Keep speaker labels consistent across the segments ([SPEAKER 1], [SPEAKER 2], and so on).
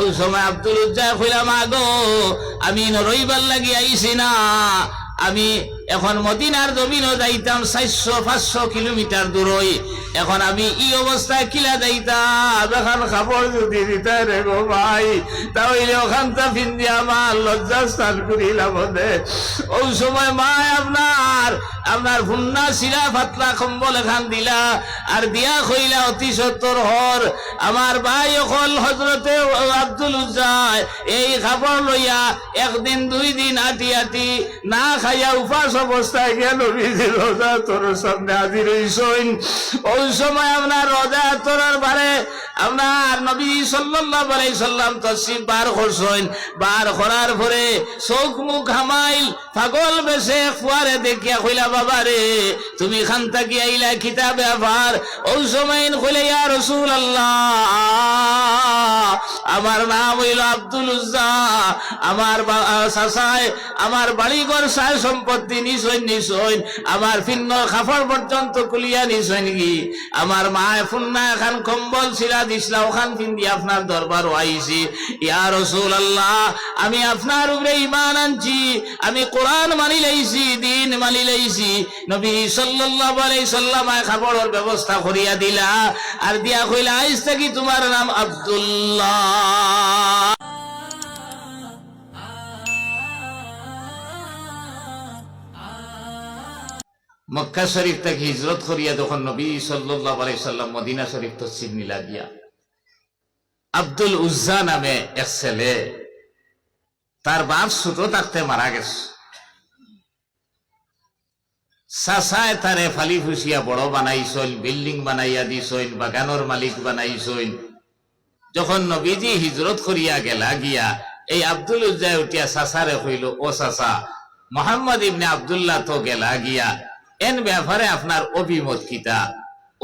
[SPEAKER 1] ওই সময় আব্দুল উজ্জা কইলা মা গো আমি রইবার লাগি আইছি না, আমি এখন মদিনার জমিনও যাইতাম 400-500 কিলোমিটার দূরই, এখন আমি এই অবস্থায় কিলা যাইতাম, এখন খাবার যদি দিতে রে গো ভাই তাহলে ওখানটা ফিন্দি আমার লজ্জা স্থান করিলাম। ওই সময় মা আপনার ফুন্না সিরা ফাতলা কম্বল এখান দিলা আর দিয়া কইলা অতি সত্তর হর আমার ভাই অকল হজরতে আব্দুল উজ্জা এই খাবার লইয়া একদিন 2 দিন আটি আটি না খাইয়া উপাস অবস্থায় গেল নবীজির রোজা তোর সামনে হাজির হইছেন। ওই সময় আপনার রোজা তোরার বারে আপনার নবী সাল্লাল্লাহু আলাইহি সাল্লাম তশরিফ বার করছেন, বার করার পরে চোখ মুখ হামাইল পাগল বেশে ফুয়ারে দেখিয়া কইলা বাবা রে তুমি খান থাকি আইলা কিতাব ব্যাপার। ওই সময় কইলে ইয়া রাসূলুল্লাহ আমার নাম হইল আব্দুল উজ্জা, আমার চাচায় আমার বাড়িঘর সায় সম্পত্তি নিশ্চয় আমার ফিন্ন খাফর পর্যন্ত কুলিয়া নিশ্চয় নাকি, আমার মায় ফুন্না এখন কম্বল ছিলা দিসলা ওখান ফিন্দি আপনার দরবার আইছি। ইয়া রাসূলুল্লাহ আমি আপনার উপরে ঈমান আনছি, আমি কোরআন মানি লাইছি, দিন মানি লাইছি। নবী সাল্লাল্লাহু আলাইহি সাল্লাম খাবারের ব্যবস্থা করিয়া দিলা আর দিয়া কইলা আইজ থেকে তোমার নাম আব্দুল্লাহ। মক্কা শরীফ থেকে হিজরত করিয়া যখন নবী সাল্লাল্লাহু আলাইহি সাল্লাম মদিনা শরীফ তশরিফ নিলা গিয়া আব্দুল উজ্জা নামে এক ছেলে, তার বাপ ছোট থাকতে মারা গেছে, চাচায় তারে ফালি ফুসিয়া বড় বানাইছেন, বিল্ডিং বানাইয়া দিছেন, বাগানের মালিক বানাইছেন। যখন নবীজি হিজরত করিয়া গেলা গিয়া এই আব্দুল উজ্জা উঠিয়া চাচারে কইল ও চাচা মুহাম্মদ ইবনে আব্দুল্লাহ তো গেলা গিয়া, এন ব্যাপারে আপনার অভিমত কিতা?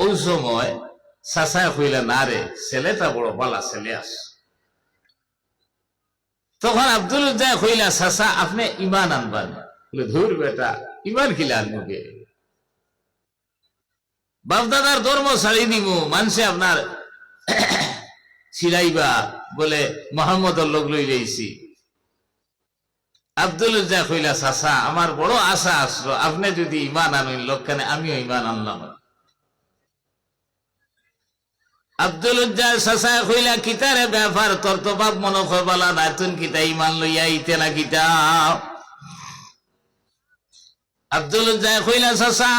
[SPEAKER 1] ওই সময় চাচায় কইলা না রে ছেলেটা বড় ভালো ছেলে আছে। তখন আব্দুল উজ্জা কইলা চাচা আপনি ইমান আনবান? বলে ধুর বেটা ইমান কিলা আনবুকে, বাপদাদার ধর্ম ছাড়ি দিব, মানুষে আপনার ছিড়াইবা বলে মোহাম্মদর লোক লই যাইছি। আব্দুল উজ্জা কইলা চাচা আমার বড় আশা আসলো, আপনি যদি ইমান আনেন লোকখানে আমিও ইমান আনলাম। আব্দুল উজ্জা চাচা কইলা কিতারে ব্যাপার তোর তো বাপ মনে করবালা না, তুন কিতা ইমান লইয়া ইতে না কিতা? আব্দুল উজ্জা কইলা চাচা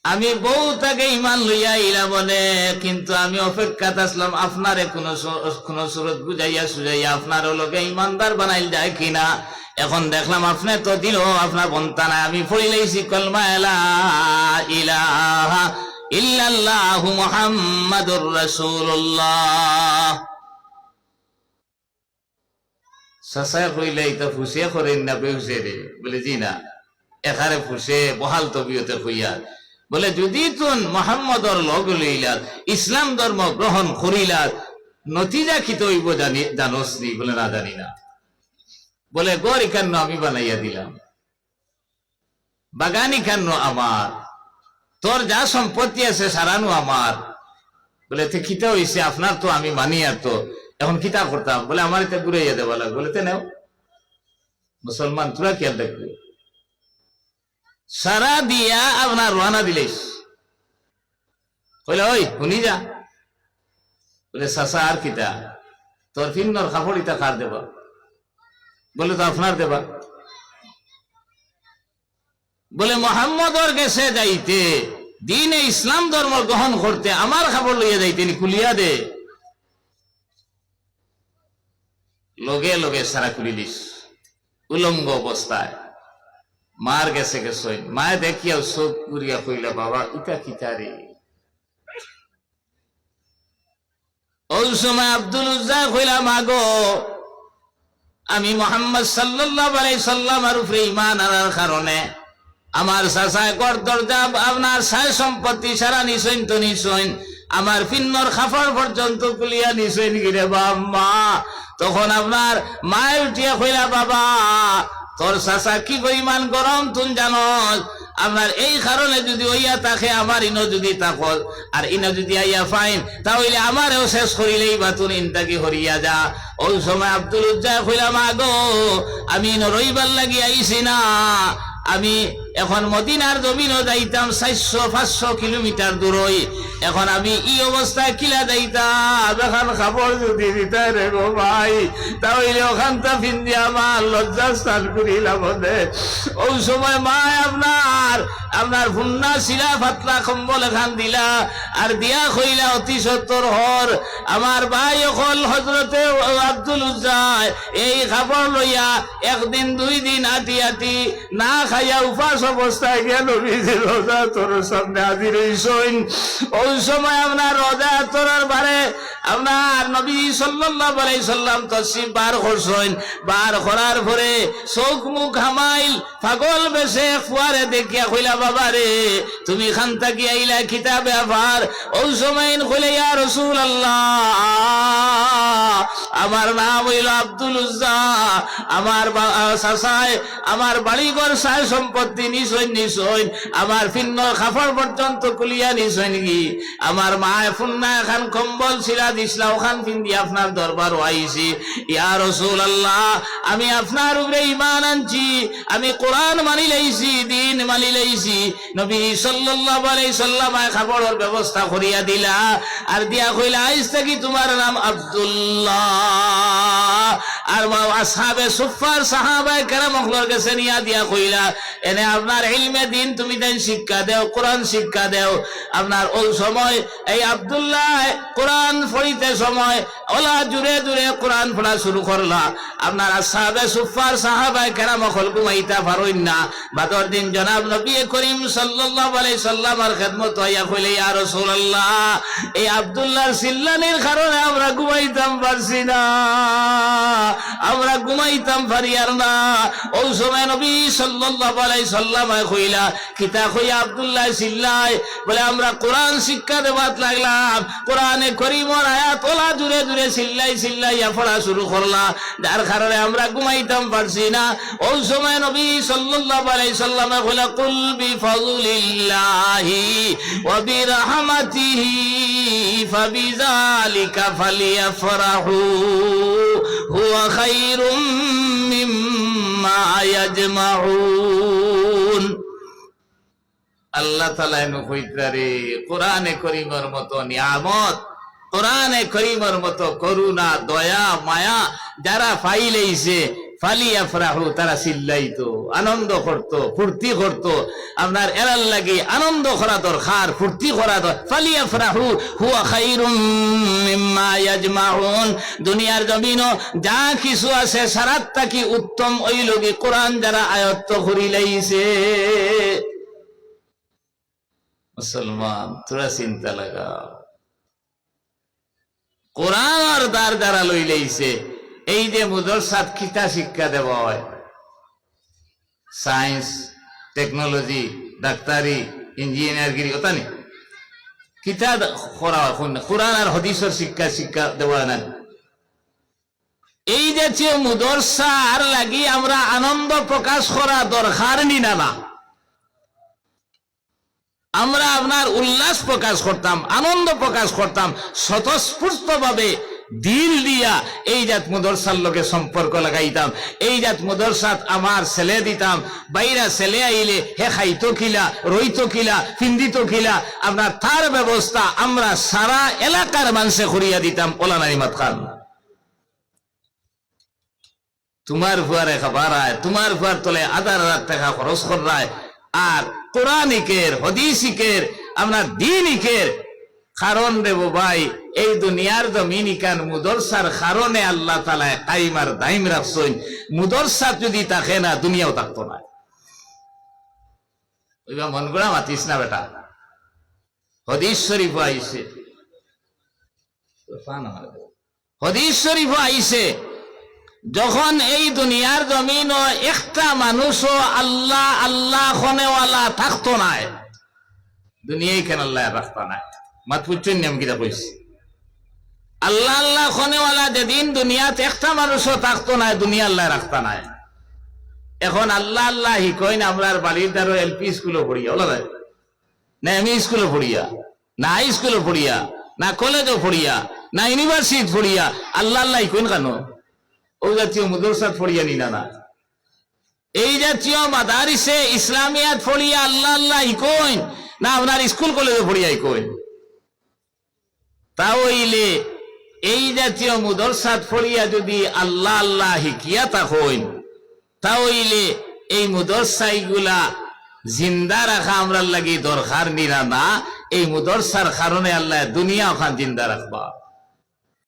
[SPEAKER 1] আমি বউ তাকে ইমান লইয়া ইলা বলে, কিন্তু আমি অপেক্ষাত আসলাম আপনারে কোন সুরত বুঝাইয়া সুঝাইয়া আপনার লোকে ইমানদার বানাইল যায় কিনা। এখন দেখলাম আপনি তো দিল আপনার বন্তানা, আমি পড়িলাইছি কলমা লা ইলাহা ইল্লাল্লাহু মুহাম্মাদুর রাসূলুল্লাহ। চাচা কইলে এটা ফুসে করেন না বেউসে রে? বলে জি না, এখানে ফুসে বহাল তবিয়তে হইয়া বলে যদি তুন মোহাম্মদর লগ লইলা ইসলাম ধর্ম গ্রহণ করিলা নতিজা কি তৈব জানোস নি? বলে না জানি না। বলে গড় ইকান্ন আমি বানাইয়া দিলাম, বাগান ইকান্ন আমার, তোর যা সম্পত্তি আছে সারানো আমার। বলে তে কিতা হইছে আপনার তো আমি মানি আর তো এখন কিতা করতাম? বলে আমার এটা ঘুরাইয়া দেওয়া লাগে। বলে তে নেও মুসলমান তোরা কি আর দেখবে, সারা দিয়া আপনার রওনা দিলেস। কইলা ওই শুনি যা। বলে চাচা আর কিতা তোর ফিন্নর কাপড় ইটা কার দেবা? বলে তো আপনার দেবা। বলে মোহাম্মদর গেছে যাইতে দিনে ইসলাম ধর্ম গ্রহণ করতে আমার খাবার লইয়া যাইতে খুলিয়া দে। লগে লগে সারা খুলি দিস উলঙ্গ অবস্থায়। মার গেছে গেছে মায়ে দেখিয়া চোখ পুরিয়া কইলা বাবা ইটা কিতা রে? ওই সময় আব্দুল উজ্জা কইলা মাগো আমি মুহাম্মদ সাল্লাল্লাহু আলাইহি সাল্লামের উপরে ঈমান আনার কারণে আমার চাচায় ঘর দরজা আপনার সায় সম্পত্তি সারা নিছইন তো নিছইন, আমার ফিন্নর খাফর পর্যন্ত কুলিয়া নিছইন গিরে বাম্মা। তখন আপনার মায়ে উঠিয়া কইলা বাবা তোর চাচা কি পরিমাণ গরম তুন জানস আপনার এই কারণে যদি ওইয়া তাকে আমার ইনো যদি তাকল আর ইনো যদি আইয়া ফাইন তাহলে আমারও শেষ করিলেই বাতুন ইনতাকি হরিয়া যা। ওই সময় আব্দুল উজ্জা কইলাম আগো আমি রইবার লাগি আইছি না, আমি এখন মদিনার জমিনও যাইতাম 400-500 কিলোমিটার দূরই। এখন আমি এই অবস্থায় কিলা যাইতাম, এখন খাবার যদি দিতে রে গো ভাই তাহলে ওখানটা ফিন্দি আমার লজ্জা স্থান করিলাম। ওই সময় মা আপনার ভুন্না শিলা ফাতলা কম্বল এখান দিলা আর দিয়া কইলা অতি সত্তর হর আমার ভাই অকল হজরতে আব্দুল উজ্জায় এই খাবার লইয়া একদিন 2 দিন আটি আটি না খাইয়া উপাস অবস্থায় গেল রোজা তোর সামনে হাজির হইছেন। ওই সময় আপনার রোজা তোরার বারে আপনার নবী সাল্লাল্লাহু আলাইহি সাল্লাম তশরিফ বার করছেন। বার করার পরে চোখ মুখ হামাইল পাগল বেশে ফুয়ারে দেখিয়া কইলা বাবা রে তুমি খান থাকি আইলা কিতাবে আবার। ওই সময় কইলে ইয়া রাসূলুল্লাহ আমার নাম হইল আব্দুল উজ্জা, আমার চাচায় আমার বাড়িঘর সায় সম্পত্তি নিছইন আমার ফিন্ন খাফড় পর্যন্ত কুলিয়া নিছইন কি আমার মা ফুন্না খান কম্বল ছিলা দিছলা ওখান ফিন্দি আপনার দরবার আইছি। ইয়া রাসূলুল্লাহ আমি আপনার উপরে ঈমান আনছি, আমি কোরআন মানি লইছি, দিন মানি লইছি। নবী সাল্লাল্লাহু আলাইহি সাল্লাম খাবারের ব্যবস্থা করিয়া দিলা আর দিয়া কইলা আইজ থেকে তোমার নাম আব্দুল্লাহ। আর আসহাবে সুফার সাহাবায়ে কেরাম মখলর কাছে নিয়া দিয়া কইলা এনে আপনার ইলমে দিন তুমি তাই শিক্ষা দেও, কোরআন শিক্ষা দেও। আপনার ওই সময় এই আব্দুল্লাহ কোরআন পড়িতে সময় ওলা জুড়ে জুড়ে কোরআন পড়া শুরু করলা। আপনার আসহাবে সুফার সাহাবায়ে কেরাম মখল ঘুমাইতা পারইন না। বাদর দিন জনাব নবী করিম সাল্লাল্লাহু আলাইহি সাল্লামের খেদমত হইয়া কইলে ইয়া রাসূলুল্লাহ এই আব্দুল্লাহর চিল্লানির কারণে আমরা ঘুমাইতাম পারছি না, আমরা ঘুমাইতাম পারি আর না। ওই সময় নবী সাল্লাল্লাহু আলাইহি সাল্লাম কইলা কিতা কইয়া আব্দুল্লাহ চিল্লায় বলে আমরা কোরআন শিক্ষা দেওয়াত লাগলাম। কোরআনে করিমের আয়াত ওলা জুড়ে জুড়ে চিল্লাইয়া পড়া শুরু করলা, যার কারণে আমরা ঘুমাইতাম পারছি না। ওই সময় নবী সাল্লাল্লাহু আলাইহি সাল্লাম কইলা কুল বিফাযলিল্লাহি ওয়া বিরহমাতিহি ফাবিযালিকা ফালিয়াফরাহু হুয়া খায়রুম মিম্মা ইয়াজমাউন। আল্লাহ তাআলা কইতারে কোরআনে করিমের মতো নিয়ামত, কোরআনে করিমের মতো করুণা দয়া মায়া যারা পাইলেইছে ফালিয়াফরাহু তারা চিল্লাইতো, আনন্দ করত, ফুর্তি করত। আপনার এরার লাগি আনন্দ করা দরকার, ফুর্তি করা দরকার। ফালিয়াফরাহু হুয়া খায়রুম মিম্মা ইয়াজমাউন। দুনিয়ার জমিনও যা কিছু আছে সারাত থাকি উত্তম ওই লগি কোরআন যারা আয়ত্ত করিলাইছে। মুসলমান তোরা চিন্তা লাগাও, কোরআন আর দ্বার যারা লইলাইছে এই যে মুদরসাত কিতা শিক্ষা দেওয়া হয়, সায়েন্স টেকনোলজি ডাক্তারি ইঞ্জিনিয়ারগিরি ওটা নেই, কিতা করা হয় কোরআন আর হাদিসের শিক্ষা দেওয়া না। এই যে মুদরসার লাগি আমরা আনন্দ প্রকাশ করা দরকার নি না, আমরা আপনার উল্লাস প্রকাশ করতাম, আনন্দ প্রকাশ করতাম স্বতঃস্ফূর্ত ভাবে দিল দিয়া এই জাত মুদরসার লোকে সম্পর্ক লাগাইতাম। এই জাত মুদরসাত আমার ছেলে দিতাম, বাইরা ছেলে আইলে হে খাইতো কিলা, রইতো কিলা, ফিন্দিতো কিলা, আপনার তার ব্যবস্থা আমরা সারা এলাকার মানুষে করিয়া দিতাম। ওলানা ইমাদ খান তোমার ফুয়ারে খাবার আয়, তোমার ফুয়ার তলে 1000 টাকা খরচ করায় আর কোরআনিকের হদিসিকের আপনার দিনিকের কারণ দেব ভাই এই দুনিয়ার জমিনিকান মুদরসার কারণে আল্লাহ তাআলা কায়েম আর দাইম রাখছেন। মুদরসা যদি থাকে না দুনিয়াও থাকতো না। ওইবা মন গড়া মাতিস না বেটা, হাদিস শরীফ আইছে, হাদিস শরীফ আইছে যখন এই দুনিয়ার জমিন একটা মানুষও আল্লাহ আল্লাহ খনেওয়ালা থাকতো না, দুনিয়ায় কেন আল্লাহ রাখতো না। মাত পুচ্ছন নিয়ম কিতা কইছি, আল্লাহ আল্লাহ খনেওয়ালা যেদিন দুনিয়াতে একটা মানুষও থাকতো না দুনিয়া আল্লাহ রাখতো না। এখন আল্লাহ আল্লাহ হিকইন আমরার বাড়ির দ্বারো এলপি স্কুলে পড়িয়া ওলা না এমই স্কুলে পড়িয়া না হাই স্কুলে পড়িয়া না কলেজও পড়িয়া না ইউনিভার্সিটি পড়িয়া আল্লাহ আল্লাহ হিকইন কেন ও জাতীয় মুদরসাত পড়িয়া নিনা না এই জাতীয় মাদারিসে ইসলামিয়াত পড়িয়া আল্লাহ আল্লাহ হিকইন না আপনার স্কুল কলেজে পড়িয়া হিকইন তাহলে এই জাতীয় মুদরসাত পড়িয়া যদি আল্লাহ আল্লাহ হিকিয়া থাকেন তাহলে এই মুদরসাইগুলা জিন্দা রাখা আমরা লাগি দরকার নিরা না এই মুদরসার কারণে আল্লাহ দুনিয়া ওখান জিন্দা রাখবা